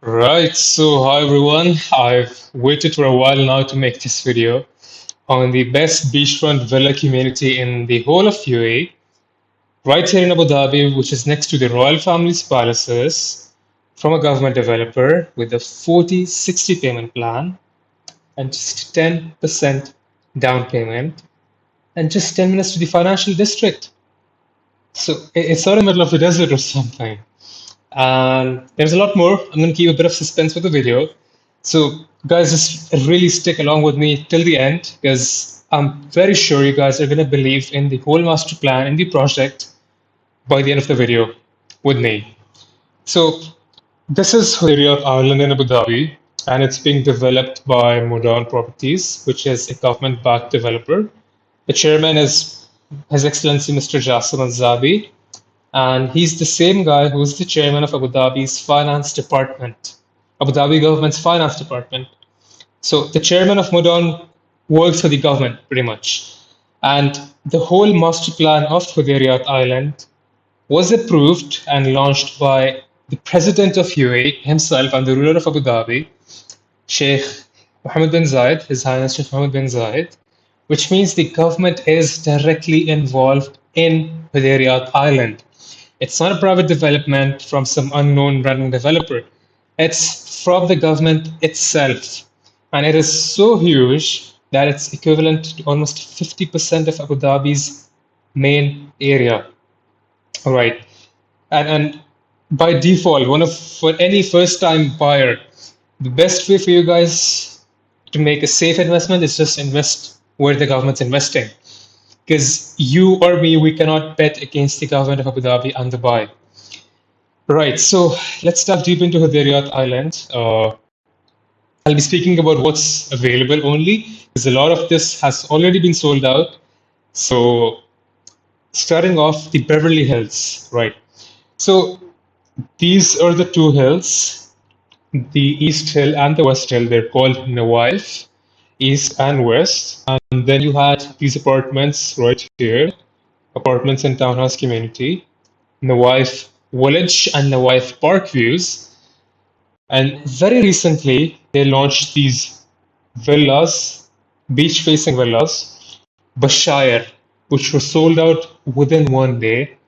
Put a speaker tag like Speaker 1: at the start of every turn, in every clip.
Speaker 1: Right, so hi everyone. I've waited for a while now to make this video on the best beachfront villa community in the whole of UAE, right here in Abu Dhabi, which is next to the royal family's palaces, from a government developer with a 40-60 payment plan and just 10% down payment and just 10 minutes to the financial district. So it's not in the middle of the desert or something. And there's a lot more. I'm going to keep a bit of suspense with the video. So, guys, just really stick along with me till the end because I'm very sure you guys are going to believe in the whole master plan and the project by the end of the video with me. So, this is Hudayriat Island in Abu Dhabi, and it's being developed by Modern Properties, which is a government-backed developer. The chairman is His Excellency Mr. Jassim Al Zabi, and he's the same guy who's the chairman of Abu Dhabi's finance department, Abu Dhabi government's finance department. So the chairman of Modon works for the government pretty much. And the whole master plan of Hudayriat Island was approved and launched by the president of UAE himself and the ruler of Abu Dhabi, Sheikh Mohammed bin Zayed, His Highness Sheikh Mohammed bin Zayed, which means the government is directly involved in Hudayriat Island. It's not a private development from some unknown random developer. It's from the government itself. And it is so huge that it's equivalent to almost 50% of Abu Dhabi's main area. All right. And by default, for any first-time buyer, the best way for you guys to make a safe investment is just invest where the government's investing. Because you or me, we cannot bet against the government of Abu Dhabi and Dubai. Right, so let's dive deep into Hudayriat Island. I'll be speaking about what's available only, because a lot of this has already been sold out. So starting off, the Beverly Hills, right? So these are the two hills, the East Hill and the West Hill. They're called Nawayef, East and West. And then you had these apartments right here, apartments and townhouse community, Nawayef Village and Nawayef Park Views. And very recently, they launched these villas, beach-facing villas, Bashayer, which were sold out within one day.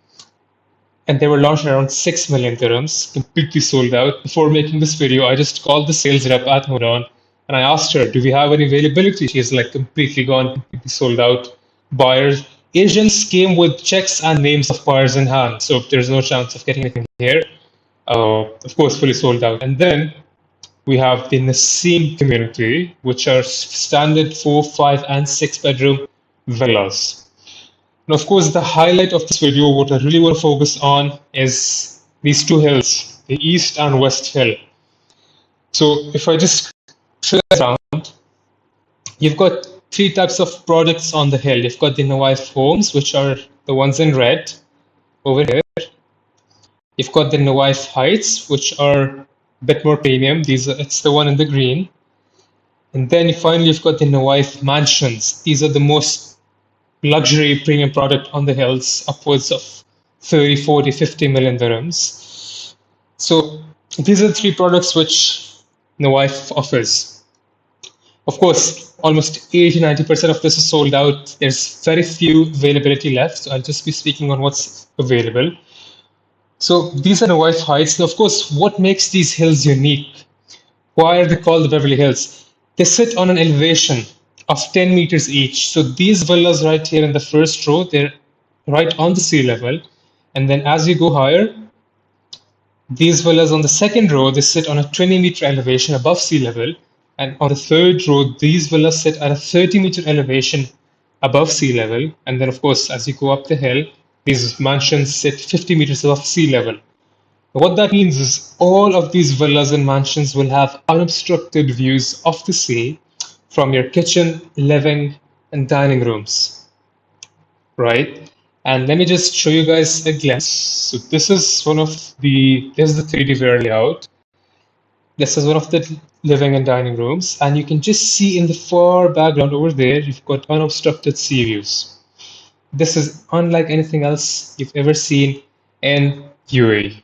Speaker 1: And they were launched around 6 million dirhams, completely sold out. Before making this video, I just called the sales rep at Moran and I asked her, do we have any availability? She's like, completely gone, completely sold out. Buyers, agents came with checks and names of buyers in hand. So if there's no chance of getting anything here, of course, fully sold out. And then we have the Naseem community, which are standard 4, 5, and 6 bedroom villas. Now, of course, the highlight of this video, what I really want to focus on is these two hills, the East and West Hill. So if I just show that around, you've got three types of products on the hill. You've got the Nawayef homes, which are the ones in red over here. You've got the Nawayef Heights, which are a bit more premium. It's the one in the green. And then finally, you've got the Nawayef Mansions. These are the most luxury premium product on the hills, upwards of 30, 40, 50 million dirhams. So these are the three products which Nawayef offers. Of course, almost 80-90% of this is sold out. There's very few availability left. So I'll just be speaking on what's available. So these are Nawayef Heights. Now, of course, what makes these hills unique? Why are they called the Beverly Hills? They sit on an elevation of 10 meters each. So these villas right here in the first row, they're right on the sea level. And then as you go higher, these villas on the second row, they sit on a 20-meter elevation above sea level. And on the third row, these villas sit at a 30-meter elevation above sea level. And then, of course, as you go up the hill, these mansions sit 50 meters above sea level. What that means is all of these villas and mansions will have unobstructed views of the sea from your kitchen, living, and dining rooms, right? And let me just show you guys a glimpse. So this is there's the 3D viewer layout. This is one of the living and dining rooms. And you can just see in the far background over there, you've got unobstructed sea views. This is unlike anything else you've ever seen in UAE.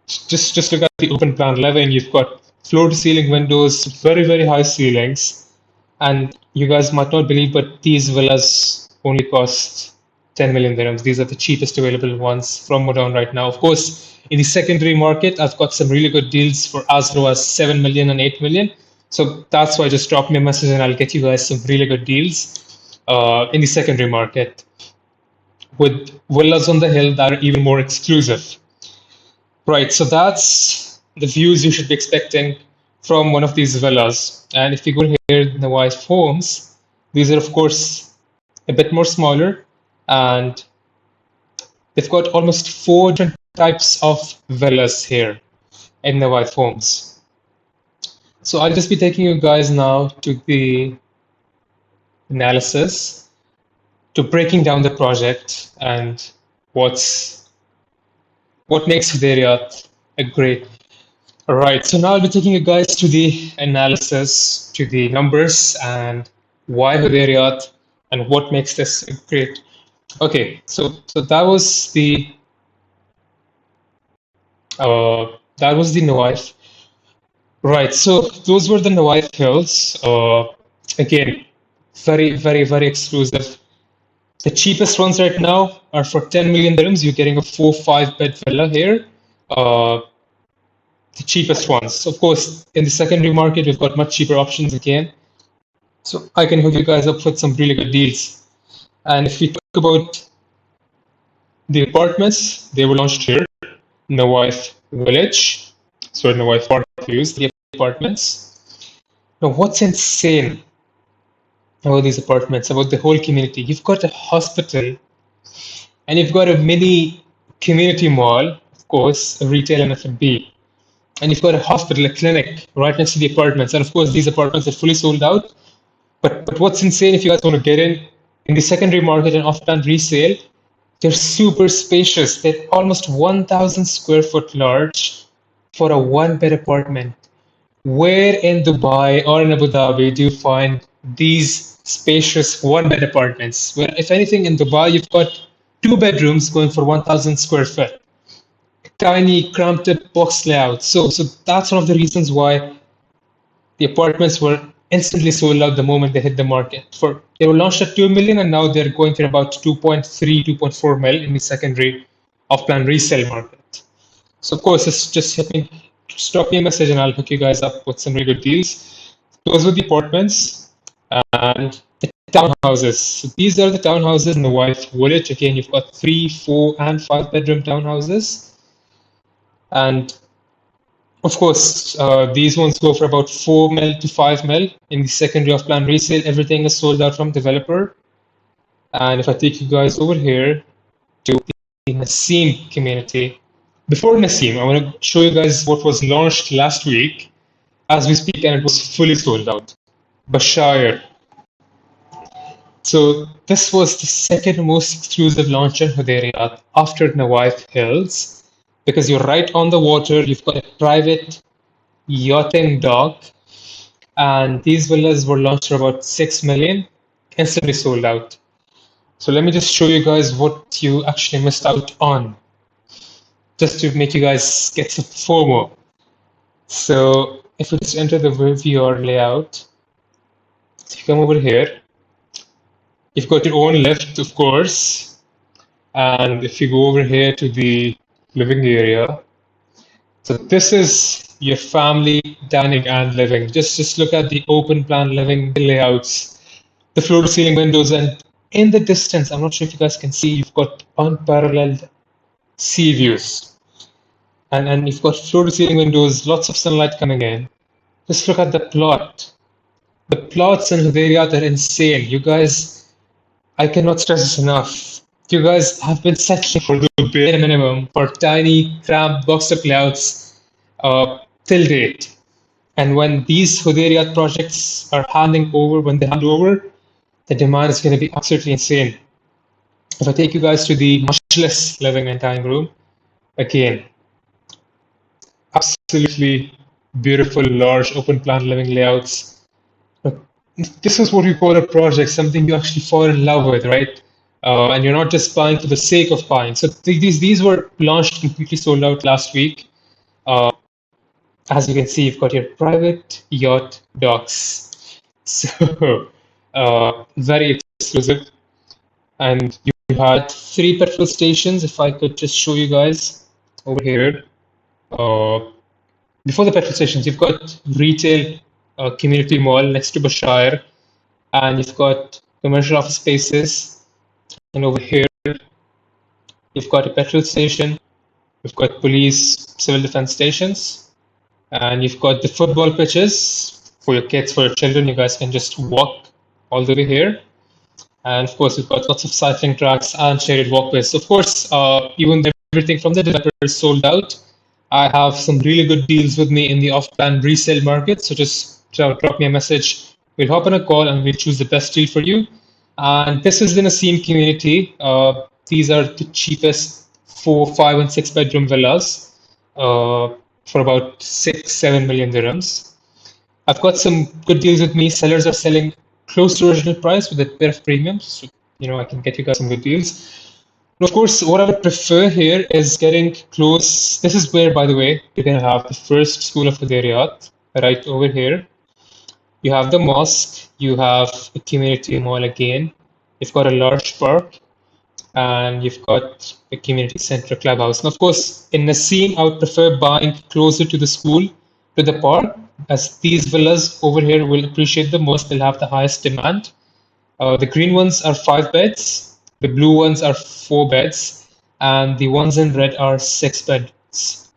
Speaker 1: Just look at the open plan living. You've got floor to ceiling windows, very, very high ceilings. And you guys might not believe, but these villas only cost 10 million dirhams. These are the cheapest available ones from Modern right now. Of course, in the secondary market, I've got some really good deals for as low as 7 million and 8 million. So that's why just drop me a message and I'll get you guys some really good deals in the secondary market with villas on the hill that are even more exclusive. Right, so that's the views you should be expecting from one of these villas. And if you go here, Nawayef Homes, these are of course a bit more smaller, and they've got almost four different types of villas here in Nawayef Homes. So I'll just be taking you guys now to the analysis, to breaking down the project and what makes Hudayriat a great. All right, so now I'll be taking you guys to the analysis, to the numbers, and why Hudayriat and what makes this great. Okay, so that was the Nawayef. Right, so those were the Nawayef Hills. Again, very, very, very exclusive. The cheapest ones right now are for 10 million dirhams. You're getting a 4-5 bed villa here. Uh, the cheapest ones. Of course, in the secondary market, we've got much cheaper options again. So I can hook you guys up with some really good deals. And if we talk about the apartments, they were launched here, Nawayef Village, sorry, Nawayef Park Views, the apartments. Now, what's insane about these apartments, about the whole community? You've got a hospital and you've got a mini community mall, of course, a retail and F&B. And you've got a hospital, a clinic right next to the apartments. And of course, these apartments are fully sold out. But what's insane, if you guys want to get in the secondary market and off-plan resale, they're super spacious. They're almost 1,000 square foot large for a one-bed apartment. Where in Dubai or in Abu Dhabi do you find these spacious one-bed apartments? Where, if anything, in Dubai, you've got two bedrooms going for 1,000 square foot. Tiny, cramped up box layout. So that's one of the reasons why the apartments were instantly sold out the moment they hit the market. They were launched at 2 million and now they're going for about 2.3, 2.4 mil in the secondary off-plan resale market. So of course, it's just drop me a message and I'll hook you guys up with some really good deals. Those were the apartments and the townhouses. So these are the townhouses in the Nawayef Village. Again, you've got 3, 4, and 5 bedroom townhouses. And of course, these ones go for about 4 mil to 5 mil in the secondary off-plan resale. Everything is sold out from developer. And if I take you guys over here to the Naseem community, before Naseem, I want to show you guys what was launched last week as we speak, and it was fully sold out. Bashayer. So this was the second most exclusive launch in Hudayriat after Nawayef Hills, because you're right on the water. You've got a private yachting dock, and these villas were launched for about 6 million, instantly sold out. So let me just show you guys what you actually missed out on, just to make you guys get some FOMO. So if we just enter the VR layout, if you come over here, you've got your own lift, of course. And if you go over here to the living area, so this is your family dining and living. Just look at the open plan living layouts, the floor to ceiling windows, and in the distance, I'm not sure if you guys can see, you've got unparalleled sea views. And you've got floor to ceiling windows, lots of sunlight coming in. Just look at the plot. The plots in Hudayriat are insane. You guys, I cannot stress this enough. You guys have been settling for the bare minimum for tiny, cramped, boxed-up layouts till date. And when these Hudayriat projects are when they hand over, the demand is going to be absolutely insane. If I take you guys to the Majlis living and dining room, again, absolutely beautiful, large, open-plan living layouts. This is what we call a project, something you actually fall in love with, right? And you're not just buying for the sake of buying. So these were launched completely sold out last week. As you can see, you've got your private yacht docks. So, very exclusive. And you had three petrol stations. If I could just show you guys over here. Uh, Before the petrol stations, you've got retail community mall next to Bashayer, and you've got commercial office spaces. And over here, you've got a petrol station, you've got police, civil defense stations, and you've got the football pitches for your kids, for your children. You guys can just walk all the way here. And of course, we've got lots of cycling tracks and shaded walkways. So of course, even though everything from the developer is sold out, I have some really good deals with me in the off-plan resale market. So just drop me a message. We'll hop on a call and we'll choose the best deal for you. And this is the Naseem community. These are the cheapest 4, 5, and 6 bedroom villas for about 6, 7 million dirhams. I've got some good deals with me. Sellers are selling close to original price with a bit of premium. So, I can get you guys some good deals. And of course, what I would prefer here is getting close. This is where, by the way, you're going to have the first school of Hudayriat right over here. You have the mosque, you have a community mall again. You've got a large park, and you've got a community center clubhouse. And of course, in Naseem, I would prefer buying closer to the school, to the park, as these villas over here will appreciate the most. They'll have the highest demand. The green ones are 5 beds, the blue ones are 4 beds, and the ones in red are 6 beds.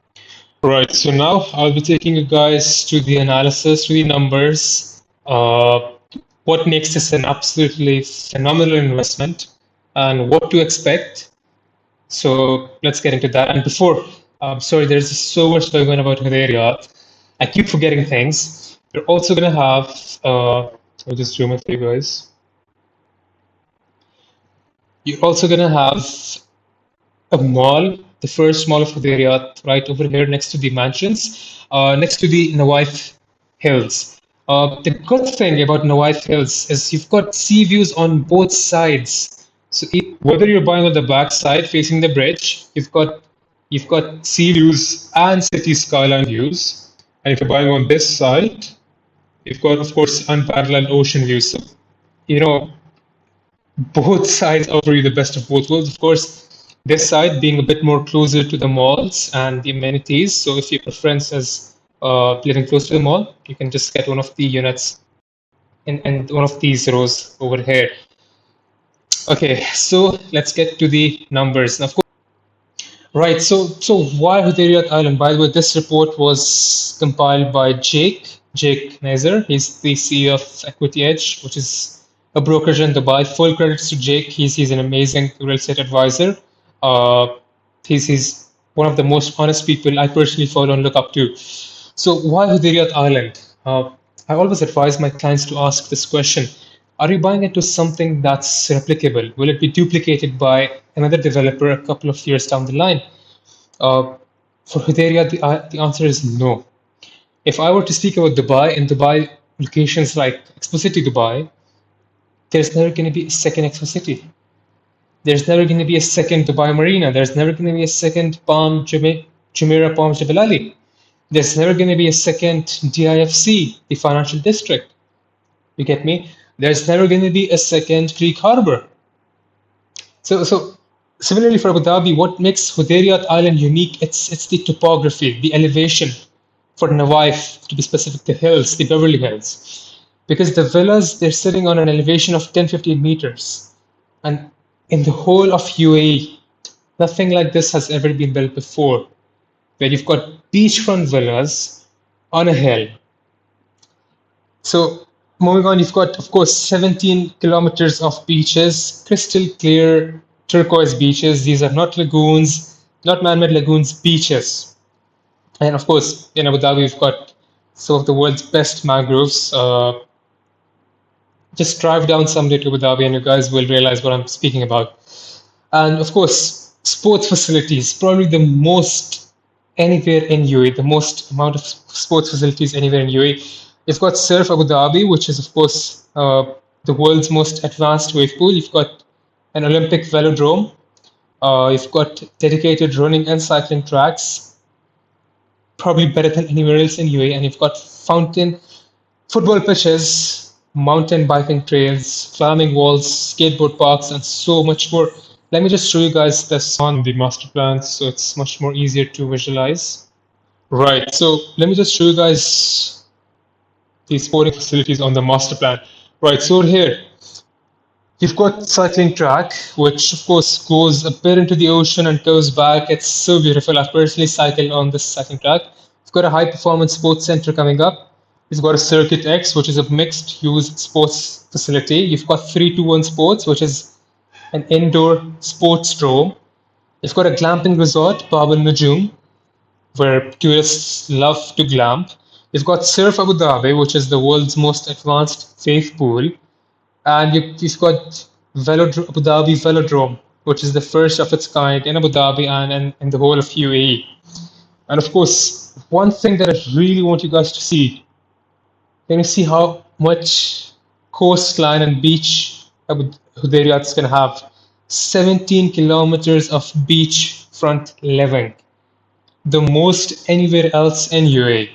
Speaker 1: Right, so now I'll be taking you guys to the analysis, to the numbers, what makes this an absolutely phenomenal investment, and what to expect. So let's get into that. And before, sorry, there's so much going on about Hudayriat. I keep forgetting things. You're also going to have, I'll just zoom it for you guys. You're also going to have a mall, the first mall of Hudayriat, right over here next to the mansions, next to the Nawayef Hills. The good thing about Nawayef Hills is you've got sea views on both sides. So whether you're buying on the back side facing the bridge, you've got sea views and city skyline views. And if you're buying on this side, you've got, of course, unparalleled ocean views. So, both sides offer you the best of both worlds. Of course, this side being a bit more closer to the malls and the amenities. So if your preference is living close to the mall, you can just get one of the units in one of these rows over here. Okay, so let's get to the numbers. And of course, right, so why Hudayriat Island? By the way, this report was compiled by Jake Nazar. He's the CEO of Equity Edge, which is a brokerage in Dubai. Full credits to Jake. He's an amazing real estate advisor. He's one of the most honest people I personally follow and look up to. So why Hudayriat Island? I always advise my clients to ask this question. Are you buying into something that's replicable? Will it be duplicated by another developer a couple of years down the line? For Hudayriat, the answer is no. If I were to speak about Dubai, in Dubai, locations like Expo City Dubai, there's never going to be a second Expo City. There's never going to be a second Dubai Marina. There's never going to be a second Jumeirah Palm Jebel Ali. There's never going to be a second DIFC, the financial district. You get me? There's never going to be a second Greek harbor. So similarly for Abu Dhabi, what makes Hudayriat Island unique? It's the topography, the elevation. For Nawayef, to be specific, the hills, the Beverly Hills, because the villas, they're sitting on an elevation of 10-15 meters, and in the whole of UAE, nothing like this has ever been built before, where you've got beachfront villas on a hill. So moving on, you've got, of course, 17 kilometers of beaches, crystal clear turquoise beaches. These are not lagoons, not man-made lagoons, beaches. And of course, in Abu Dhabi, we've got some of the world's best mangroves. Just drive down someday to Abu Dhabi and you guys will realize what I'm speaking about. And of course, sports facilities, probably the most anywhere in UAE, the most amount of sports facilities anywhere in UAE. You've got Surf Abu Dhabi, which is, of course, the world's most advanced wave pool. You've got an Olympic velodrome. You've got dedicated running and cycling tracks. probably better than anywhere else in UAE. And you've got fountain football pitches, mountain biking trails, climbing walls, skateboard parks, and so much more. Let me just show you guys this on the master plan so it's much more easier to visualize. Right, so let me just show you guys the sporting facilities on the master plan. Right, so here you've got cycling track, which of course goes a bit into the ocean and goes back. It's so beautiful. I've personally cycled on this cycling track. You've got a high performance sports center coming up. You've got a Circuit X, which is a mixed use sports facility. You've got 321 Sports, which is an indoor sports dome. You've got a glamping resort, Bab al Najum, where tourists love to glamp. You've got Surf Abu Dhabi, which is the world's most advanced wave pool. And you've got Abu Dhabi Velodrome, which is the first of its kind in Abu Dhabi and in the whole of UAE. And of course, one thing that I really want you guys to see, can you see how much coastline and beach Hudayriat is going to have? 17 kilometers of beachfront living, the most anywhere else in UAE,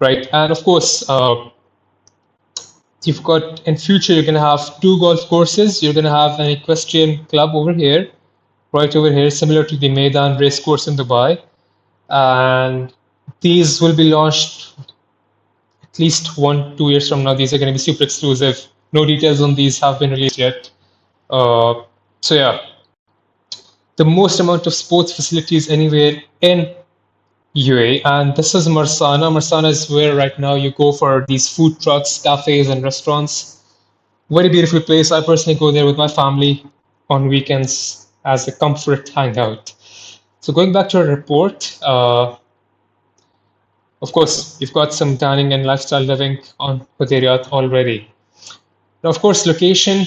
Speaker 1: right? And of course, you've got in future you're going to have 2 golf courses. You're going to have an equestrian club over here, right over here, similar to the Maidan race course in Dubai. And these will be launched at least 1-2 years from now. These are going to be super exclusive. No details on these have been released yet. So yeah, the most amount of sports facilities anywhere in UAE, and this is Marsana. Marsana is where right now you go for these food trucks, cafes, and restaurants. Very beautiful place. I personally go there with my family on weekends as a comfort hangout. So going back to our report, of course, you've got some dining and lifestyle living on Hudayriat already. Now, of course, location,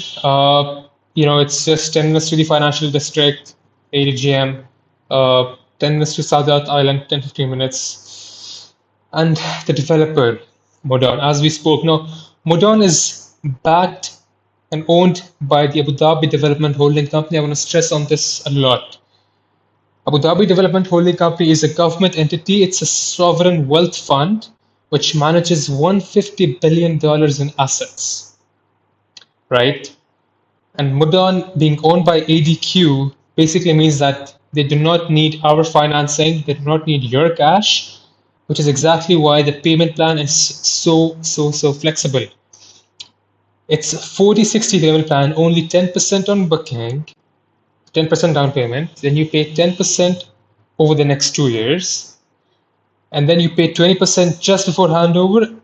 Speaker 1: it's just 10 minutes to the financial district, ADGM, 10 minutes to Sadiyat Island, 10-15 minutes. And the developer, Modern, as we spoke. Now, Modern is backed and owned by the Abu Dhabi Development Holding Company. I want to stress on this a lot. Abu Dhabi Development Holding Company is a government entity. It's a sovereign wealth fund which manages $150 billion in assets, right? And Modern being owned by ADQ basically means that they do not need our financing, they do not need your cash, which is exactly why the payment plan is so flexible. It's a 40-60 payment plan, only 10% on booking, 10% down payment, then you pay 10% over the next 2 years, and then you pay 20% just before handover,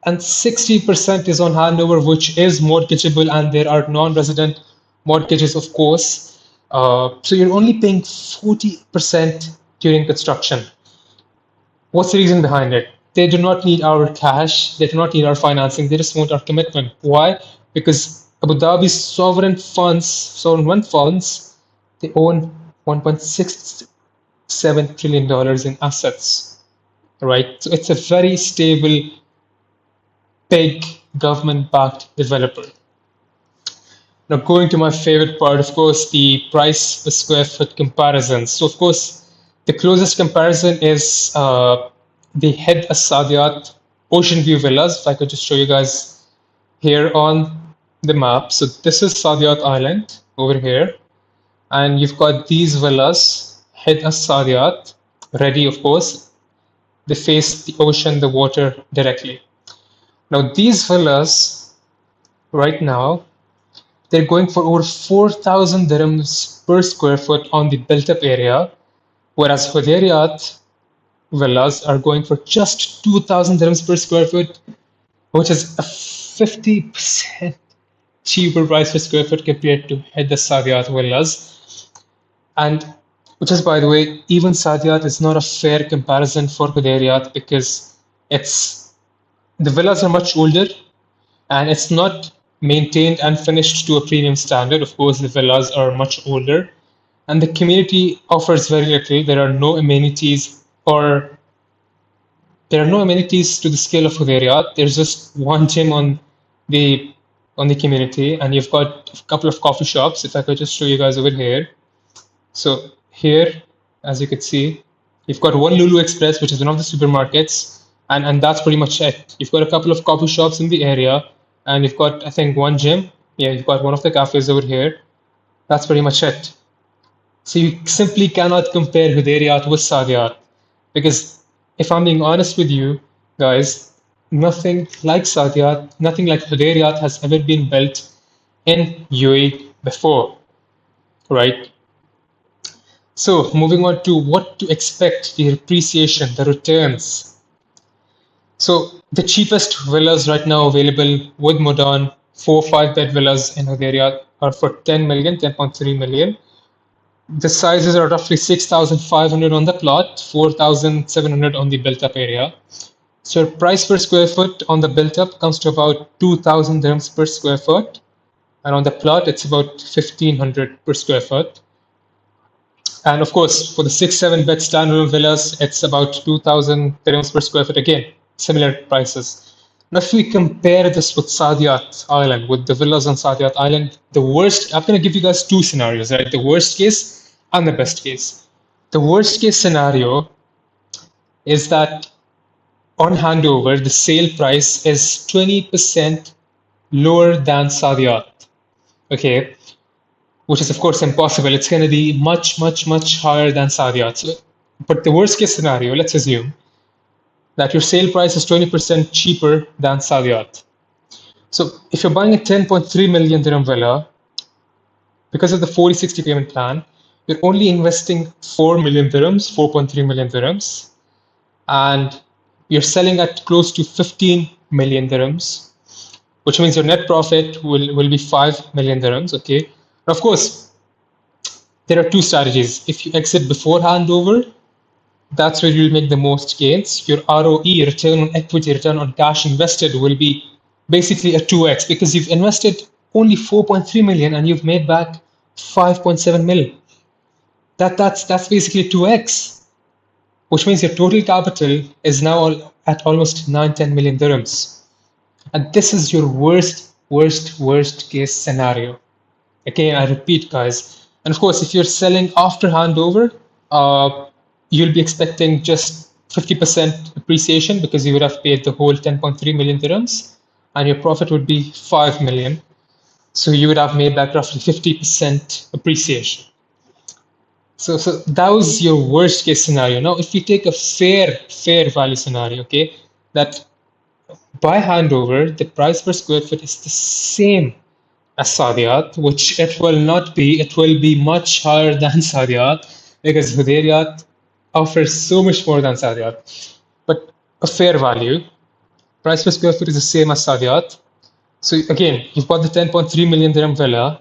Speaker 1: and 60% is on handover, which is mortgageable, and there are non-resident mortgages, of course. So you're only paying 40% during construction. What's the reason behind it? They do not need our cash, they do not need our financing, they just want our commitment. Why? Because Abu Dhabi's sovereign wealth funds, they own $1.67 trillion in assets, right? So it's a very stable, big government-backed developer. Now, going to my favorite part, of course, the price per square foot comparison. So, of course, the closest comparison is the Hidd Al Sadiyat Ocean View Villas. If I could just show you guys here on the map. So this is Sadiyat Island over here. And you've got these villas, Hidd Al Sadiyat, ready, of course. They face the ocean, the water directly. Now, these villas, right now, they're going for over 4,000 dirhams per square foot on the built-up area, whereas Hudayriat villas are going for just 2,000 dirhams per square foot, which is a 50% cheaper price per square foot compared to Hidd Al Sadiyat villas. And which is, by the way, even Sadiyat is not a fair comparison for Hudayriat because the villas are much older and it's not maintained and finished to a premium standard. Of course, the villas are much older and the community offers very little. There are no amenities to the scale of Hudayriat. There's just one gym on the community, and you've got a couple of coffee shops. If I could just show you guys over here. So here, as you could see, You've got one Lulu Express, which is one of the supermarkets, and that's pretty much it. You've got a couple of coffee shops in the area, and you've got, I think, one gym. Yeah, you've got one of the cafes over here. That's pretty much it. So you simply cannot compare Hudayriat with Sadiyat because if I'm being honest with you guys, nothing like Sadiyat, nothing like Hudayriat has ever been built in UAE before, right? So moving on to what to expect, the appreciation, the returns. So the cheapest villas right now available with modern 4 or 5 bed villas in Hudayriat are for 10 million, 10.3 million. The sizes are roughly 6,500 on the plot, 4,700 on the built-up area. So your price per square foot on the built-up comes to about 2,000 dirhams per square foot, and on the plot it's about 1,500 per square foot. And of course, for the 6, 7 bed standalone villas, it's about 2,000 dirhams per square foot again, similar prices. Now, if we compare this with Sadiyat Island, with the villas on Sadiyat Island, the worst, I'm going to give you guys two scenarios, right? The worst case and the best case. The worst case scenario is that on handover, the sale price is 20% lower than Sadiyat, okay? Which is of course impossible. It's going to be much, much, much higher than Sadiyat. So, but the worst case scenario, let's assume that your sale price is 20% cheaper than Sadiyat. So if you're buying a 10.3 million dirham villa, because of the 40/60 payment plan, you're only investing 4 million dirhams, 4.3 million dirhams, and you're selling at close to 15 million dirhams, which means your net profit will be 5 million dirhams, okay? And of course, there are two strategies. If you exit before handover, that's where you'll make the most gains. Your ROE, return on equity, return on cash invested, will be basically a 2x because you've invested only 4.3 million and you've made back 5.7 million. That's basically 2x, which means your total capital is now at almost 9-10 million dirhams. And this is your worst case scenario. Again, I repeat, guys. And of course, if you're selling after handover, you'll be expecting just 50% appreciation because you would have paid the whole 10.3 million dirhams and your profit would be 5 million. So you would have made back roughly 50% appreciation. So that was your worst case scenario. Now, if we take a fair value scenario, okay, that by handover, the price per square foot is the same as Sadiyat, which it will not be. It will be much higher than Sadiyat because Hudayriat offers so much more than Sadiyat. But a fair value, price per square foot is the same as Sadiyat. So again, you've got the 10.3 million dirham villa,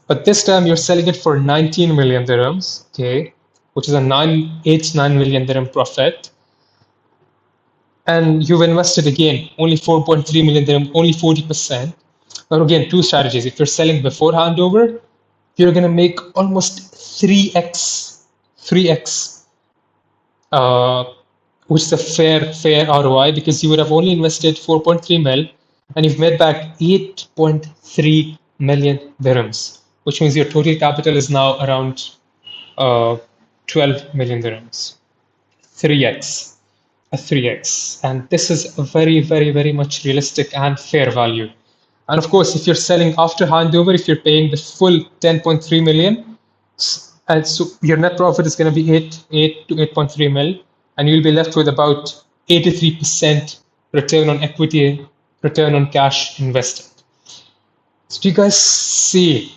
Speaker 1: but this time you're selling it for 19 million dirhams, okay, which is a 9 million dirham profit. And you've invested again only 4.3 million dirham, only 40%. Now again, two strategies. If you're selling before handover, you're going to make almost 3x, which is a fair ROI because you would have only invested 4.3 mil and you've made back 8.3 million dirhams, which means your total capital is now around 12 million dirhams. 3x, a 3x. And this is a very much realistic and fair value. And of course, if you're selling after handover, if you're paying the full 10.3 million, and so your net profit is going to be 8 to 8.3 mil, and you'll be left with about 83% return on equity, return on cash invested. So do you guys see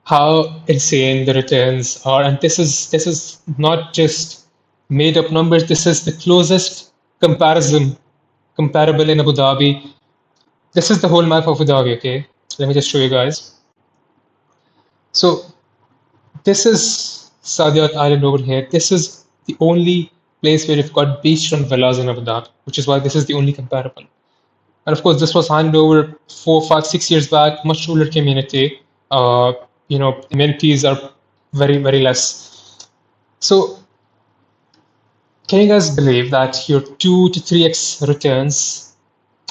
Speaker 1: how insane the returns are? And this is not just made up numbers. This is the closest comparable in Abu Dhabi. This is the whole map of Abu Dhabi, okay? Let me just show you guys. So this is Sadiyat Island over here. This is the only place where you've got beachfront villas in Abu Dhabi, which is why this is the only comparable. And of course, this was handed over 4, 5, 6 years back, much older community. Amenities are very less. So can you guys believe that your 2 to 3x returns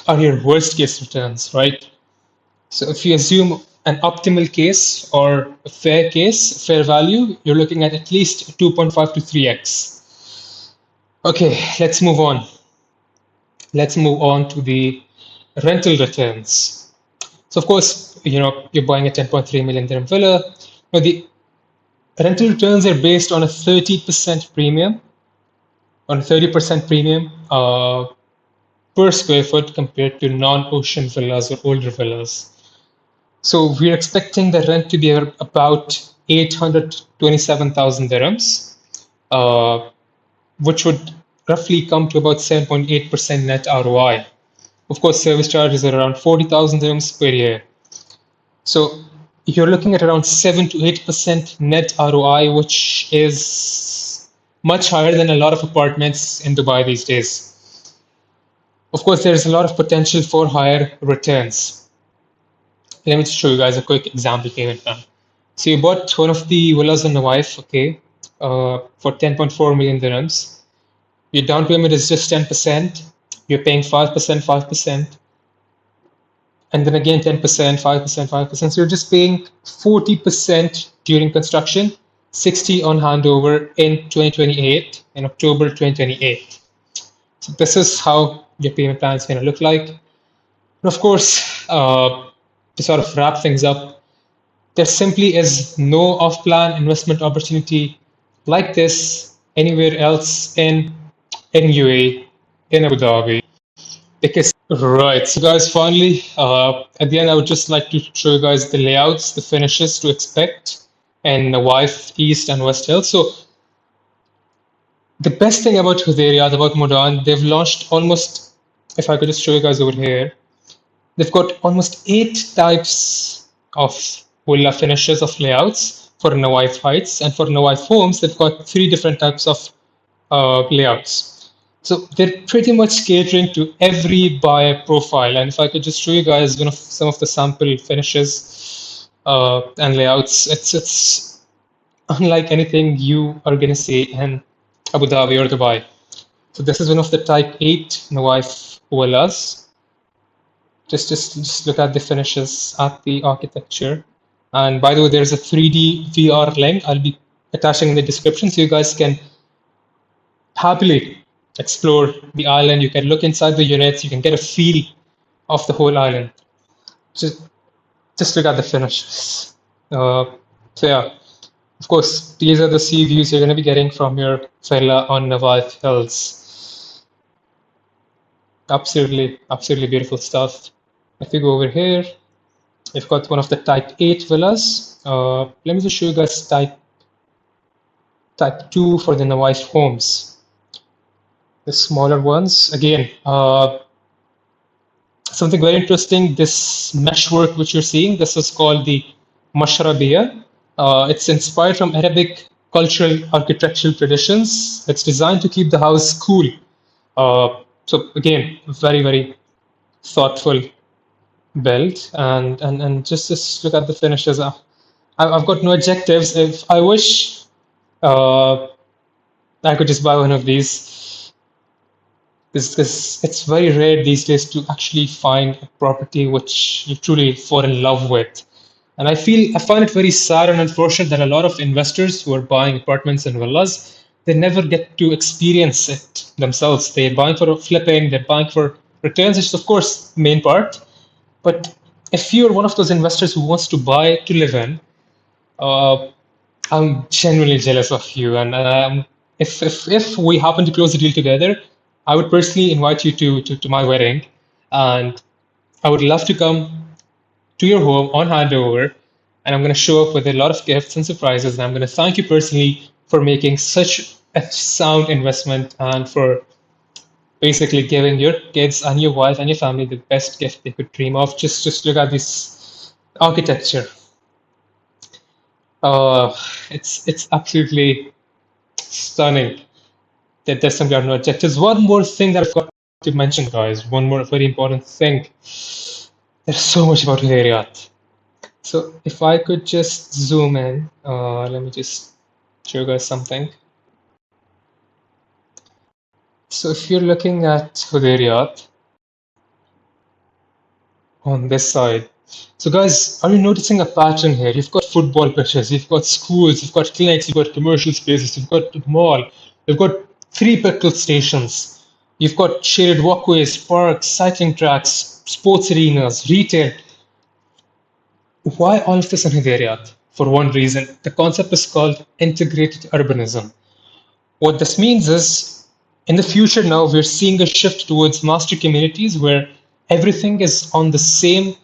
Speaker 1: are your worst case returns, right? So if you assume an optimal case or a fair case, fair value, you're looking at least 2.5 to 3x. Okay, let's move on. Let's move on to the rental returns. So of course, you're buying a 10.3 million dirham villa. Now the rental returns are based on a 30% premium, on a 30% premium per square foot compared to non-ocean villas or older villas. So we're expecting the rent to be about 827,000 dirhams, uh, which would roughly come to about 7.8% net ROI. Of course, service charges are around 40,000 dirhams per year. So you're looking at around 7 to 8% net ROI, which is much higher than a lot of apartments in Dubai these days. Of course, there's a lot of potential for higher returns. Let me just show you guys a quick example payment plan. So you bought one of the villas in Nawayef, okay, for 10.4 million dirhams. Your down payment is just 10%. You're paying 5%, 5%, and then again 10%, 5%, 5%. So you're just paying 40% during construction, 60 on handover in 2028, in October 2028. So this is how your payment plan is going to look like. And of course, to sort of wrap things up, there simply is no off-plan investment opportunity like this anywhere else in UAE, in Abu Dhabi. Because right, so guys, finally, at the end, I would just like to show you guys the layouts, the finishes to expect, and the Nawayef East and West Hill. So the best thing about Hudayriat, about Modan, they've launched almost. If I could just show you guys over here, they've got almost 8 types of villa finishes of layouts for Nawayef Heights, and for Nawayef Homes, they've got 3 different types of layouts. So they're pretty much catering to every buyer profile. And if I could just show you guys some of the sample finishes and layouts, it's unlike anything you are going to see in Abu Dhabi or Dubai. So this is one of the Type 8 Nawayef villas. Just look at the finishes, at the architecture. And by the way, there's a 3D VR link I'll be attaching in the description so you guys can happily explore the island. You can look inside the units. You can get a feel of the whole island. Just, just look at the finishes. So yeah, of course, these are the sea views you're going to be getting from your villa on Nawayef Hills. Absolutely, absolutely beautiful stuff. If you go over here, you've got one of the Type 8 villas. Let me just show you guys Type 2 for the Nawayef homes. The smaller ones. Again, something very interesting, this meshwork which you're seeing, this is called the Mashrabiya. It's inspired from Arabic cultural architectural traditions. It's designed to keep the house cool. So again, very, very thoughtful build. And just look at the finishes. I've got no adjectives. If I wish I could just buy one of these, because it's very rare these days to actually find a property which you truly fall in love with. And I find it very sad and unfortunate that a lot of investors who are buying apartments and villas, they never get to experience it themselves. They're buying for flipping, they're buying for returns, which is of course the main part. But if you're one of those investors who wants to buy to live in, uh, I'm genuinely jealous of you. And if we happen to close the deal together, I would personally invite you to my wedding, and I would love to come to your home on handover, and I'm going to show up with a lot of gifts and surprises. And I'm going to thank you personally for making such a sound investment and for basically giving your kids and your wife and your family the best gift they could dream of. Just look at this architecture. Uh, it's absolutely stunning. There's some no objectives. One more thing that I forgot to mention, guys. One more very important thing. There's so much about Hudayriat. So if I could just zoom in, let me just show you guys something. So if you're looking at Hudayriat on this side, So, guys, are you noticing a pattern here? You've got football pitches, you've got schools, you've got clinics, you've got commercial spaces, you've got the mall, you've got three petrol stations, you've got shaded walkways, parks, cycling tracks, sports arenas, retail. Why all of this in Hudayriat? For one reason, the concept is called integrated urbanism. What this means is, in the future now, we're seeing a shift towards master communities where everything is on the same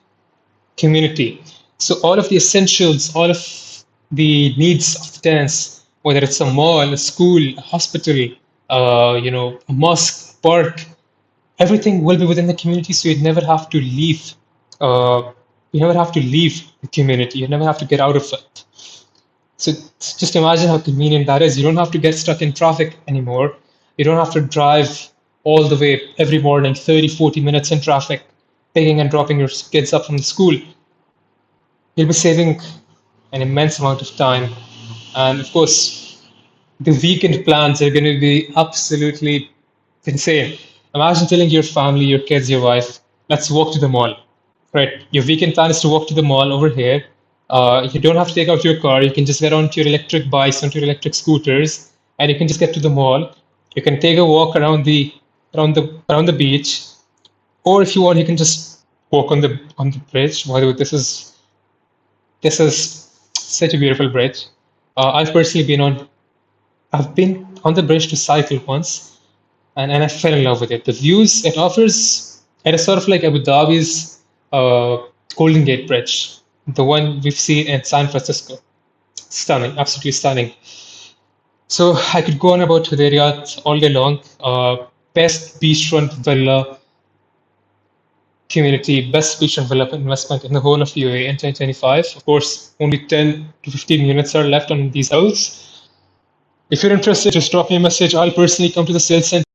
Speaker 1: community. So all of the essentials, all of the needs of the tenants, whether it's a mall, a school, a hospital, a mosque, park, everything will be within the community. So you'd never have to leave. Uh, you never have to leave the community. You never have to get out of it. So just imagine how convenient that is. You don't have to get stuck in traffic anymore. You don't have to drive all the way every morning, 30, 40 minutes in traffic, picking and dropping your kids up from the school. You'll be saving an immense amount of time. And of course, the weekend plans are going to be absolutely insane. Imagine telling your family, your kids, your wife, let's walk to the mall. Right. Your weekend plan is to walk to the mall over here. You don't have to take out your car. You can just get onto your electric bikes, onto your electric scooters, and you can just get to the mall. You can take a walk around the beach, or if you want, you can just walk on the bridge. By the way, this is such a beautiful bridge. I've personally I've been on the bridge to cycle once, and I fell in love with it. The views it offers, it is sort of like Abu Dhabi's uh, Golden Gate Bridge, the one we've seen in San Francisco. Stunning, absolutely stunning. So I could go on about Hudayriat all day long. Best beachfront villa community, best beachfront villa investment in the whole of UAE in 2025. Of course, only 10 to 15 units are left on these houses. If you're interested, just drop me a message. I'll personally come to the sales center